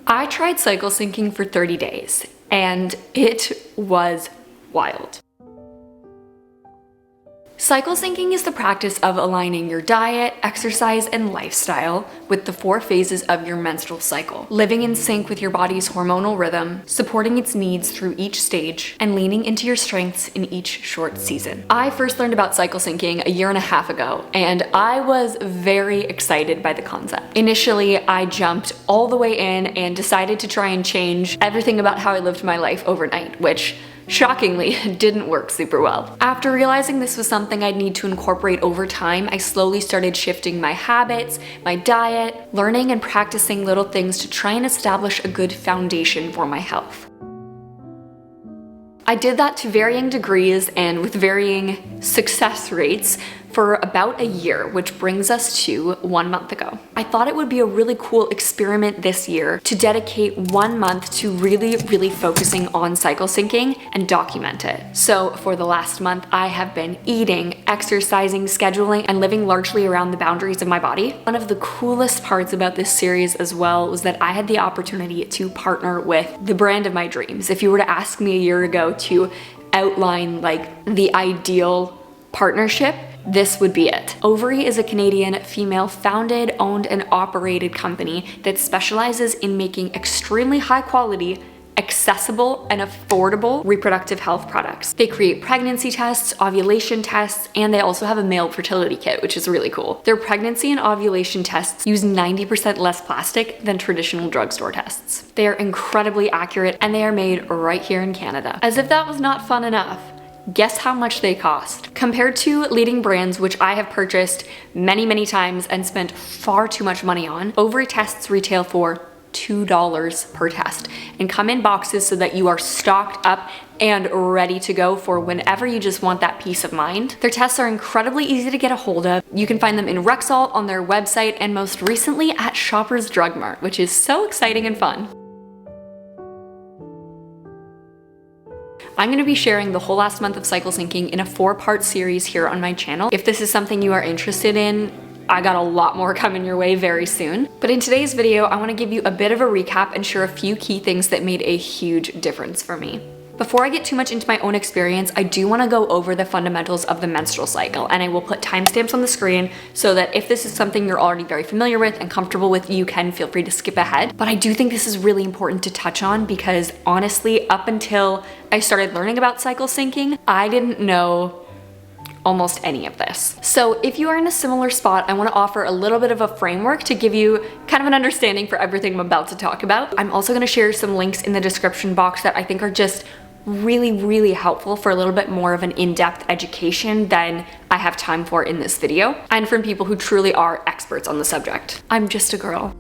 I tried cycle syncing for 30 days and it was wild. Cycle syncing is the practice of aligning your diet, exercise, and lifestyle with the 4 phases of your menstrual cycle, living in sync with your body's hormonal rhythm, supporting its needs through each stage, and leaning into your strengths in each short season. I first learned about cycle syncing a year and a half ago, and I was very excited by the concept. Initially, I jumped all the way in and decided to try and change everything about how I lived my life overnight, which shockingly didn't work super well. After realizing this was something I'd need to incorporate over time, I slowly started shifting my habits, my diet, learning and practicing little things to try and establish a good foundation for my health. I did that to varying degrees and with varying success rates for about a year, which brings us to 1 month ago. I thought it would be a really cool experiment this year to dedicate 1 month to really focusing on cycle syncing and document it. So for the last month, I have been eating, exercising, scheduling, and living largely around the boundaries of my body. One of the coolest parts about this series as well was that I had the opportunity to partner with the brand of my dreams. If you were to ask me a year ago to outline like the ideal partnership, this would be it. Ovary is a Canadian female-founded, owned, and operated company that specializes in making extremely high-quality, accessible, and affordable reproductive health products. They create pregnancy tests, ovulation tests, and they also have a male fertility kit, which is really cool. Their pregnancy and ovulation tests use 90% less plastic than traditional drugstore tests. They are incredibly accurate, and they are made right here in Canada. As if that was not fun enough, guess how much they cost? Compared to leading brands, which I have purchased many times and spent far too much money on, ovary tests retail for $2 per test and come in boxes so that you are stocked up and ready to go for whenever you just want that peace of mind. Their tests are incredibly easy to get a hold of. You can find them in Rexall, on their website, and most recently at Shoppers Drug Mart, which is so exciting and fun. I'm going to be sharing the whole last month of cycle syncing in a 4-part series here on my channel. If this is something you are interested in, I got a lot more coming your way very soon. But in today's video, I want to give you a bit of a recap and share a few key things that made a huge difference for me. Before I get too much into my own experience, I do want to go over the fundamentals of the menstrual cycle, and I will put timestamps on the screen so that if this is something you're already very familiar with and comfortable with, you can feel free to skip ahead. But I do think this is really important to touch on because honestly, up until I started learning about cycle syncing, I didn't know almost any of this. So if you are in a similar spot, I want to offer a little bit of a framework to give you kind of an understanding for everything I'm about to talk about. I'm also going to share some links in the description box that I think are just really helpful for a little bit more of an in-depth education than I have time for in this video, and from people who truly are experts on the subject. I'm just a girl.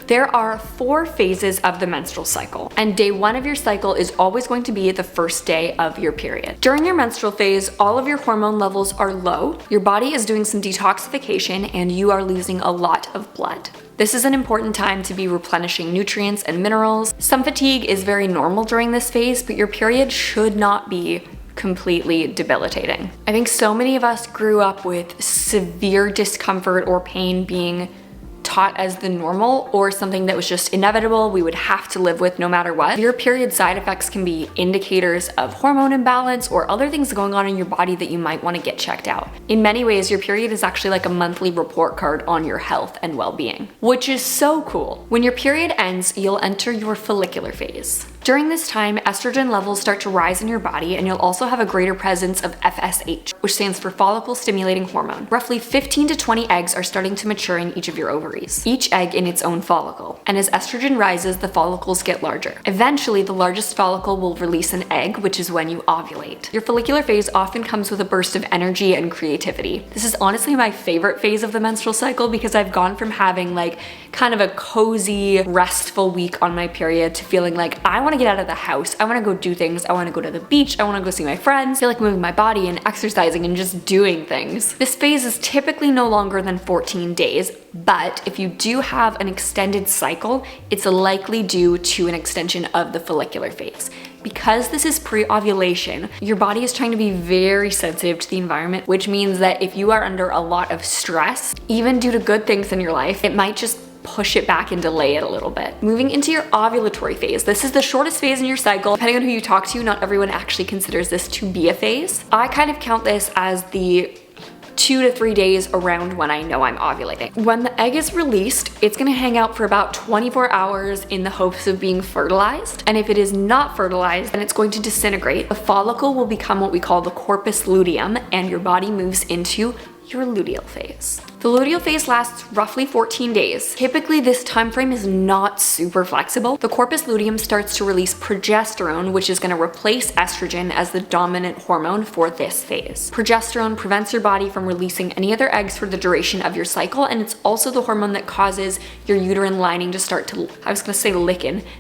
There are 4 phases of the menstrual cycle, and day 1 of your cycle is always going to be the first day of your period. During your menstrual phase, all of your hormone levels are low, your body is doing some detoxification, and you are losing a lot of blood. This is an important time to be replenishing nutrients and minerals. Some fatigue is very normal during this phase, but your period should not be completely debilitating. I think so many of us grew up with severe discomfort or pain being taught as the normal or something that was just inevitable we would have to live with no matter what. Your period side effects can be indicators of hormone imbalance or other things going on in your body that you might want to get checked out. In many ways, your period is actually like a monthly report card on your health and well-being, which is so cool. When your period ends, you'll enter your follicular phase. During this time, estrogen levels start to rise in your body, and you'll also have a greater presence of FSH, which stands for follicle stimulating hormone. Roughly 15 to 20 eggs are starting to mature in each of your ovaries, each egg in its own follicle. And as estrogen rises, the follicles get larger. Eventually, the largest follicle will release an egg, which is when you ovulate. Your follicular phase often comes with a burst of energy and creativity. This is honestly my favorite phase of the menstrual cycle because I've gone from having like kind of a cozy, restful week on my period to feeling like I want to get out of the house. I want to go do things. I want to go to the beach. I want to go see my friends. I feel like moving my body and exercising and just doing things. This phase is typically no longer than 14 days, but if you do have an extended cycle, it's likely due to an extension of the follicular phase. Because this is pre-ovulation, your body is trying to be very sensitive to the environment, which means that if you are under a lot of stress, even due to good things in your life, it might just push it back and delay it a little bit. Moving into your ovulatory phase. This is the shortest phase in your cycle. Depending on who you talk to, not everyone actually considers this to be a phase. I kind of count this as the 2 to 3 days around when I know I'm ovulating. When the egg is released, it's gonna hang out for about 24 hours in the hopes of being fertilized. And if it is not fertilized, then it's going to disintegrate. The follicle will become what we call the corpus luteum, and your body moves into your luteal phase. The luteal phase lasts roughly 14 days. Typically, this time frame is not super flexible. The corpus luteum starts to release progesterone, which is going to replace estrogen as the dominant hormone for this phase. Progesterone prevents your body from releasing any other eggs for the duration of your cycle, and it's also the hormone that causes your uterine lining to start to,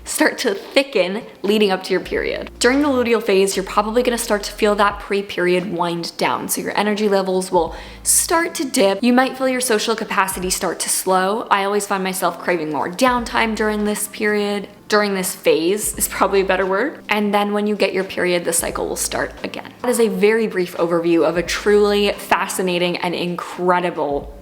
start to thicken leading up to your period. During the luteal phase, you're probably going to start to feel that pre-period wind down, so your energy levels will start to dip. You might feel your social capacity start to slow. I always find myself craving more downtime during this period. During this phase is probably a better word. And then when you get your period, the cycle will start again. That is a very brief overview of a truly fascinating and incredible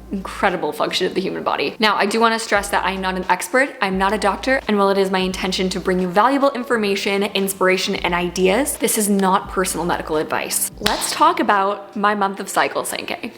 function of the human body. Now, I do want to stress that I'm not an expert, I'm not a doctor, and while it is my intention to bring you valuable information, inspiration, and ideas, this is not personal medical advice. Let's talk about my month of cycle syncing.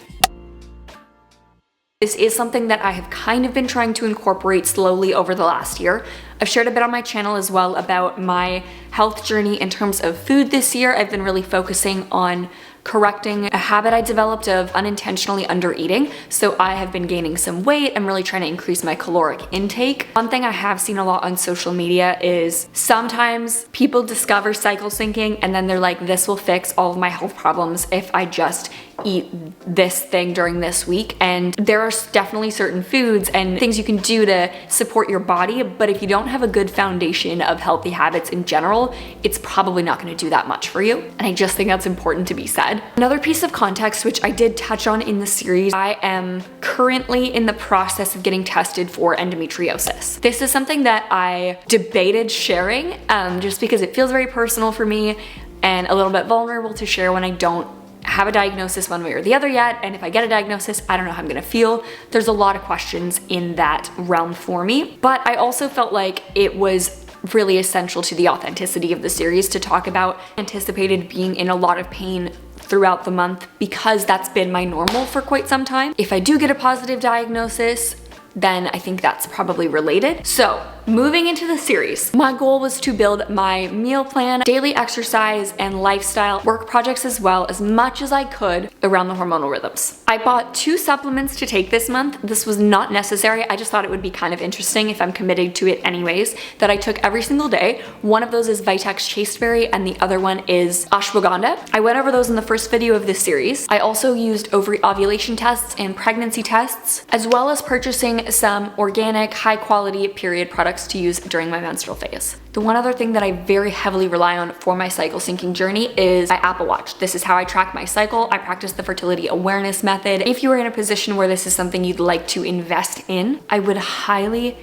This is something that I have kind of been trying to incorporate slowly over the last year. I've shared a bit on my channel as well about my health journey in terms of food this year. I've been really focusing on correcting a habit I developed of unintentionally under eating. So I have been gaining some weight. I'm really trying to increase my caloric intake. One thing I have seen a lot on social media is sometimes people discover cycle syncing and then they're like, this will fix all of my health problems if I just eat this thing during this week. And there are definitely certain foods and things you can do to support your body, but if you don't have a good foundation of healthy habits in general, it's probably not going to do that much for you. And I just think that's important to be said. Another piece of context, which I did touch on in the series, I am currently in the process of getting tested for endometriosis. This is something that I debated sharing just because it feels very personal for me and a little bit vulnerable to share when I don't have a diagnosis one way or the other yet, and if I get a diagnosis, I don't know how I'm gonna feel. There's a lot of questions in that realm for me, but I also felt like it was really essential to the authenticity of the series to talk about. Anticipated being in a lot of pain throughout the month because that's been my normal for quite some time. If I do get a positive diagnosis, then I think that's probably related. So moving into the series, my goal was to build my meal plan, daily exercise, and lifestyle work projects as well as much as I could around the hormonal rhythms. I bought 2 supplements to take this month. This was not necessary. I just thought it would be kind of interesting if I'm committed to it anyways, that I took every single day. One of those is Vitex Chasteberry and the other one is ashwagandha. I went over those in the first video of this series. I also used ovary ovulation tests and pregnancy tests, as well as purchasing some organic, high quality period products to use during my menstrual phase. The one other thing that I very heavily rely on for my cycle syncing journey is my Apple Watch. This is how I track my cycle. I practice the fertility awareness method. If you are in a position where this is something you'd like to invest in, I would highly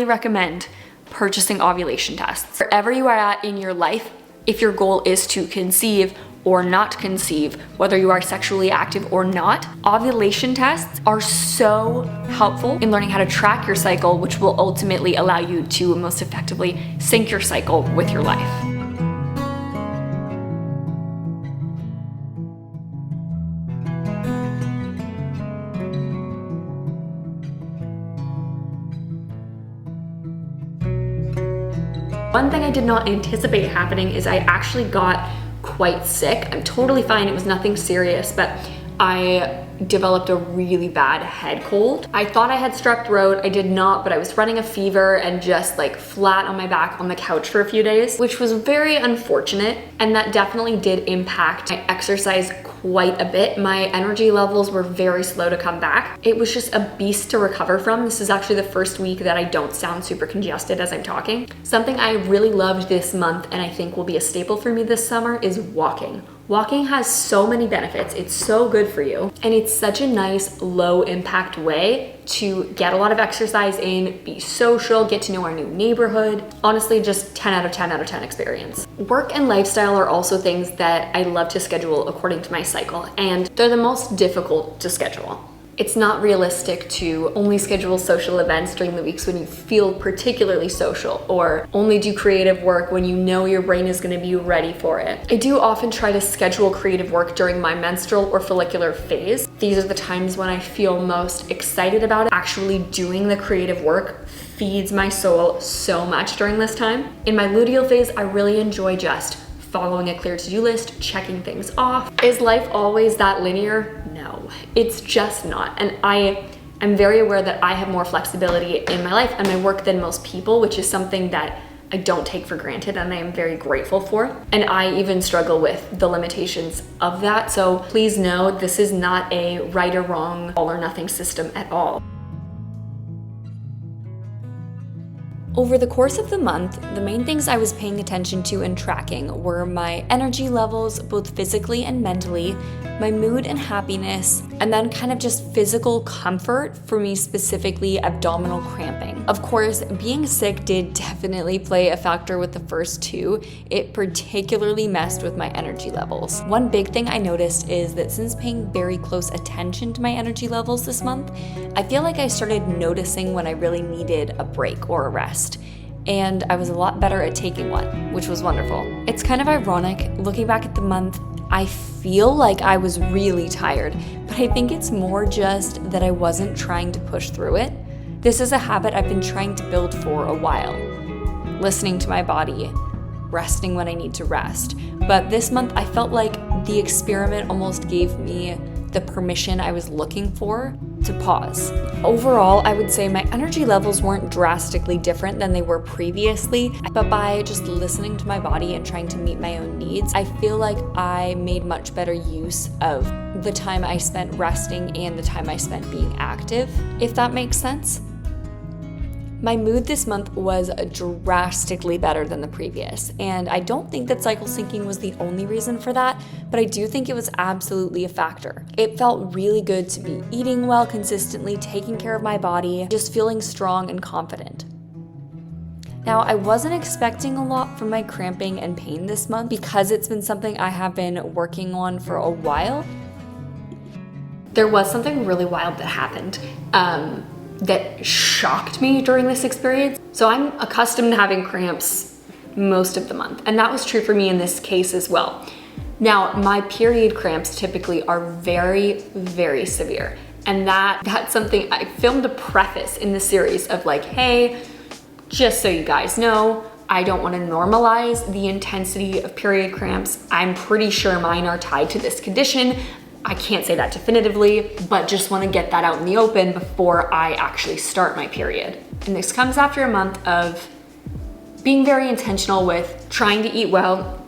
recommend purchasing ovulation tests. Wherever you are at in your life, if your goal is to conceive or not conceive, whether you are sexually active or not, ovulation tests are so helpful in learning how to track your cycle, which will ultimately allow you to most effectively sync your cycle with your life. One thing I did not anticipate happening is I actually got quite sick. I'm totally fine, it was nothing serious, but I developed a really bad head cold. I thought I had strep throat, I did not, but I was running a fever and just like flat on my back on the couch for a few days, which was very unfortunate, and that definitely did impact my exercise quite a bit. My energy levels were very slow to come back. It was just a beast to recover from. This is actually the first week that I don't sound super congested as I'm talking. Something I really loved this month and I think will be a staple for me this summer is walking. Walking has so many benefits. It's so good for you. And it's such a nice low impact way to get a lot of exercise in, be social, get to know our new neighborhood. Honestly, just 10 out of 10 out of 10 experience. Work and lifestyle are also things that I love to schedule according to my cycle, and they're the most difficult to schedule. It's not realistic to only schedule social events during the weeks when you feel particularly social, or only do creative work when you know your brain is going to be ready for it. I do often try to schedule creative work during my menstrual or follicular phase. These are the times when I feel most excited about it. Actually doing the creative work feeds my soul so much during this time. In my luteal phase, I really enjoy just following a clear to-do list, checking things off. Is life always that linear? No, it's just not. And I am very aware that I have more flexibility in my life and my work than most people, which is something that I don't take for granted and I am very grateful for. And I even struggle with the limitations of that. So please know this is not a right or wrong, all or nothing system at all. Over the course of the month, the main things I was paying attention to and tracking were my energy levels, both physically and mentally, my mood and happiness, and then kind of just physical comfort, for me specifically abdominal cramping. Of course, being sick did definitely play a factor with the first two. It particularly messed with my energy levels. One big thing I noticed is that since paying very close attention to my energy levels this month, I feel like I started noticing when I really needed a break or a rest. And I was a lot better at taking one, which was wonderful. It's kind of ironic, looking back at the month, I feel like I was really tired, but I think it's more just that I wasn't trying to push through it. This is a habit I've been trying to build for a while. Listening to my body, resting when I need to rest. But this month I felt like the experiment almost gave me the permission I was looking for to pause. Overall, I would say my energy levels weren't drastically different than they were previously, but by just listening to my body and trying to meet my own needs, I feel like I made much better use of the time I spent resting and the time I spent being active, if that makes sense. My mood this month was drastically better than the previous, and I don't think that cycle syncing was the only reason for that, but I do think it was absolutely a factor. It felt really good to be eating well consistently, taking care of my body, just feeling strong and confident. Now, I wasn't expecting a lot from my cramping and pain this month because it's been something I have been working on for a while. There was something really wild that happened. That shocked me during this experience. So I'm accustomed to having cramps most of the month, and that was true for me in this case as well. Now, my period cramps typically are very, very severe, and that's something I filmed a preface in the series of like, hey, just so you guys know, I don't want to normalize the intensity of period cramps. I'm pretty sure mine are tied to this condition. I can't say that definitively, but just want to get that out in the open before I actually start my period. And this comes after a month of being very intentional with trying to eat well,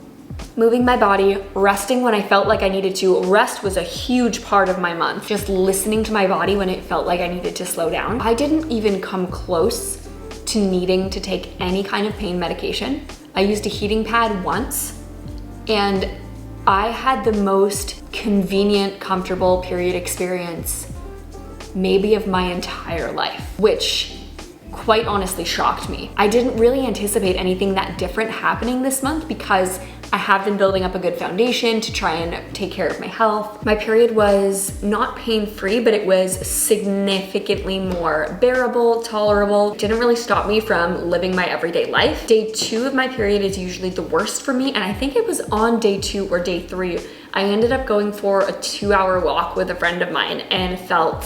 moving my body, resting when I felt like I needed to. Rest was a huge part of my month. Just listening to my body when it felt like I needed to slow down. I didn't even come close to needing to take any kind of pain medication. I used a heating pad once, and I had the most convenient, comfortable period experience maybe of my entire life, which quite honestly shocked me. I didn't really anticipate anything that different happening this month because I have been building up a good foundation to try and take care of my health. My period was not pain-free, but it was significantly more bearable, tolerable. It didn't really stop me from living my everyday life. Day 2 of my period is usually the worst for me, and I think it was on day 2 or day 3, I ended up going for a 2-hour walk with a friend of mine and felt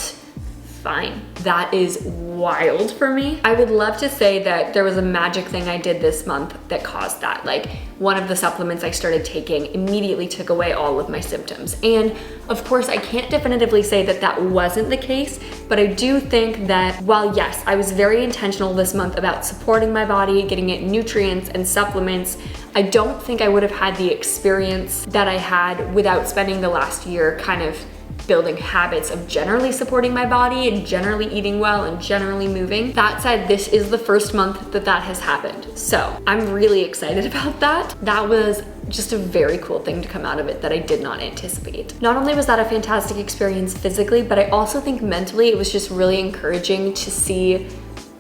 fine. That is wild for me. I would love to say that there was a magic thing I did this month that caused that. Like, one of the supplements I started taking immediately took away all of my symptoms. And of course, I can't definitively say that that wasn't the case, but I do think that while yes, I was very intentional this month about supporting my body, getting it nutrients and supplements, I don't think I would have had the experience that I had without spending the last year kind of building habits of generally supporting my body and generally eating well and generally moving. That said, this is the first month that that has happened. So I'm really excited about that. That was just a very cool thing to come out of it that I did not anticipate. Not only was that a fantastic experience physically, but I also think mentally it was just really encouraging to see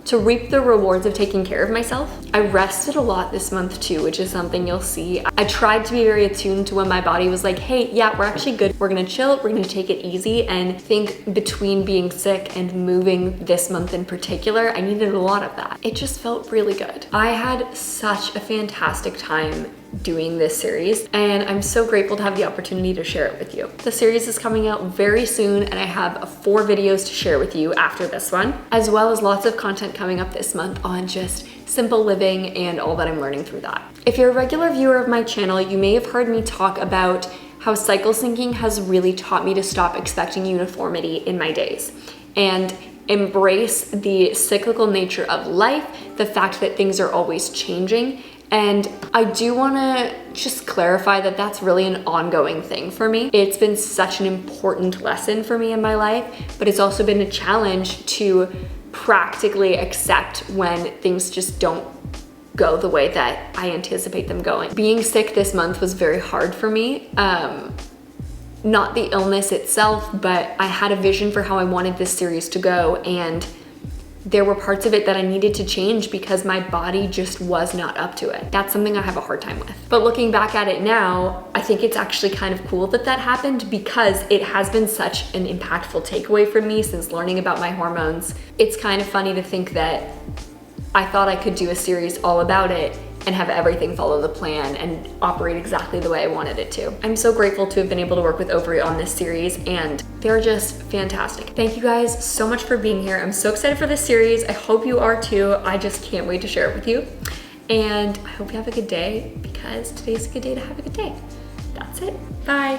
to reap the rewards of taking care of myself. I rested a lot this month too, which is something you'll see. I tried to be very attuned to when my body was like, hey, yeah, we're actually good. We're gonna chill, we're gonna take it easy. And I think between being sick and moving this month in particular, I needed a lot of that. It just felt really good. I had such a fantastic time doing this series, and I'm so grateful to have the opportunity to share it with you. The series is coming out very soon, and I have 4 videos to share with you after this one, as well as lots of content coming up this month on just simple living and all that I'm learning through that. If you're a regular viewer of my channel, you may have heard me talk about how cycle syncing has really taught me to stop expecting uniformity in my days and embrace the cyclical nature of life, the fact that things are always changing. And I do want to just clarify that that's really an ongoing thing for me. It's been such an important lesson for me in my life, but it's also been a challenge to practically accept when things just don't go the way that I anticipate them going. Being sick this month was very hard for me. Not the illness itself, but I had a vision for how I wanted this series to go, and there were parts of it that I needed to change because my body just was not up to it. That's something I have a hard time with. But looking back at it now, I think it's actually kind of cool that that happened because it has been such an impactful takeaway for me since learning about my hormones. It's kind of funny to think that I thought I could do a series all about it and have everything follow the plan and operate exactly the way I wanted it to. I'm so grateful to have been able to work with Ovary on this series, and they're just fantastic. Thank you guys so much for being here. I'm so excited for this series. I hope you are too. I just can't wait to share it with you. And I hope you have a good day, because today's a good day to have a good day. That's it. Bye.